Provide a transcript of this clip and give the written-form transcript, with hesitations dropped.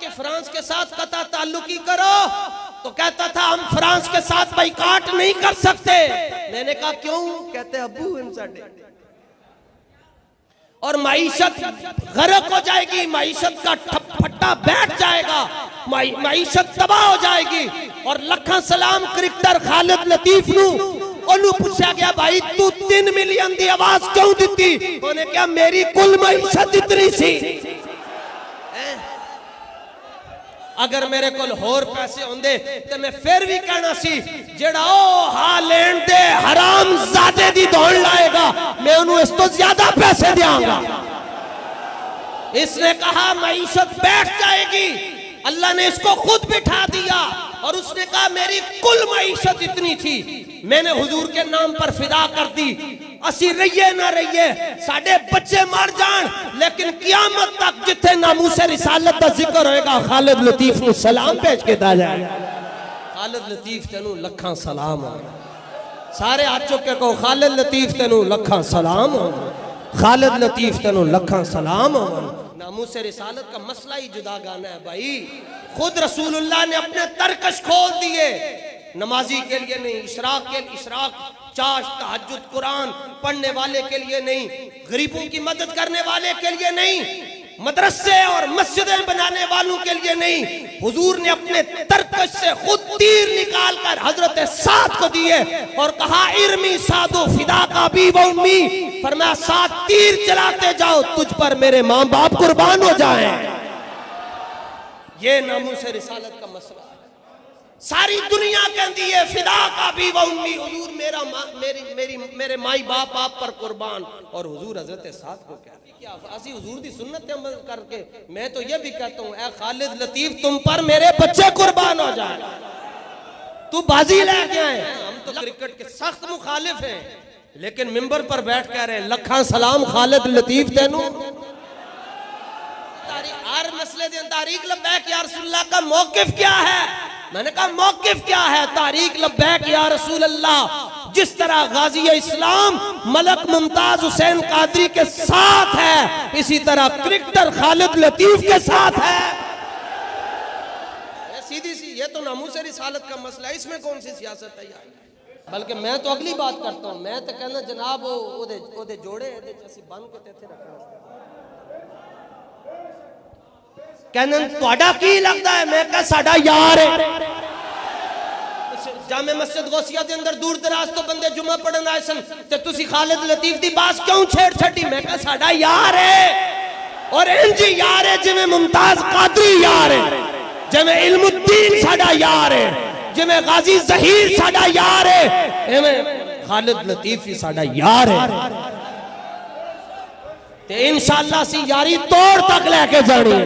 कि फ्रांस के साथ कता ताल्लुकी करो, तो कहता था हम फ्रांस के साथ बाइकाट नहीं कर सकते। मैंने कहा क्यों? कहते अबू इन साडे और माईशत गरक हो जाएगी, माईशत का फट्टा बैठ जाएगा, माईशत तबाह हो जाएगी। और लखा सलाम क्रिकेटर खालिद लतीफ नू ओनू पूछा गया भाई तू 3 मिलियन की आवाज क्यों दी? उन्हें क्या मेरी कुल माईशत इतनी सी, अगर मेरे को होर पैसे होंदे तो मैं फिर भी कहना सी जेड़ा ओ हालैंड दे हराम ज़ादे दी दौड़ लाएगा मैं उन्हें इस तो ज्यादा पैसे देंगा। इसने कहा मईशत बैठ जाएगी, अल्लाह ने इसको खुद बिठा दिया और उसने कहा मेरी कुल मईशत इतनी थी, मैंने हुजूर के नाम पर फिदा कर दी। असी रहिए ना रहिए, साडे बच्चे मर जान, लेकिन कियामत तक जिथे नामूसे रिसालत का जिक्र होएगा खालिद लतीफ को सलाम भेज के दा जाए। खालिद लतीफ तेनू लखा सलाम हो। सारे हाथ चुक के कहो खालिद लतीफ तेनू लखा सलाम हो, खालिद लतीफ तेनू लखा सलाम हो। नामूसे रिसालत का मसला ही जुदा गाना है भाई। खुद रसूलुल्लाह ने अपने तरकश खोल दिए, नमाजी के लिए नहीं, इशराक चाश तहज्जुद कुरान पढ़ने वाले के लिए नहीं, गरीबों की मदद करने वाले के लिए नहीं, मदरसे और मस्जिदें बनाने वालों के लिए नहीं। हुजूर ने अपने तरकश से खुद तीर निकाल कर हजरत साद को दिए और कहा इरमी सादो फिदा का भी व उम्मी, फरमाया साद तीर चलाते जाओ तुझ पर मेरे माँ बाप कुर्बान हो जाएं। ये नामूसे रिसालत का मसला है। सारी दुनिया कहती है फिदा का भी व उम्मी, हुजूर मेरे माई बाप आप पर कुर्बान, और हुजूर हजरत साद को कहते क्या असी हुजूर दी सुन्नत अमल करके मैं तो ये भी कहता हूं ए खालिद लतीफ तुम पर मेरे बच्चे कुर्बान हो जाए, तू बाजी लेके आए। हम तो क्रिकेट के सख्त मुखालिफ हैं, लेकिन मिंबर पर बैठ कर रहे लखा सलाम खालिद लतीफ तेनू हर मसले दे तारीख लब्बैक या रसूलुल्लाह का मौकिफ क्या है? मैंने कहा मौकिफ क्या है? तारीख लब्बैक या रसूल अल्लाह। जिस तरह गाजी इस्लाम मलक मुमताज हुसैन कादरी के साथ है, इसी तरह क्रिकेटर खालिद लतीफ के साथ है। सीधी सी ये तो नामूसे रिसालत का मसला है, इसमें कौन सी सियासत है यार? बल्कि मैं तो अगली बात करता हूं, मैं तो कहना जनाब ओदे जोड़े बन के रखना कहना तुहाडा की लगता है? मैं कहा साडा यार है। जामे मस्जिद गौसिया के अंदर दूर दराज तो बंदे जुमा पढ़न आए सन ते तुसी खालिद लतीफ दी बात क्यों छेड़ छड़ी? मैं कहा साडा यार है, और इंज यार है जिवें मुमताज कादरी यार है, जिवें इल्मुद्दीन साडा यार है, जिवें गाजी जहीर साडा यार है, एवें खालिद लतीफ ही साडा यार है। ते इंशाअल्लाह सी यारी तोड़ तक लेके जानी।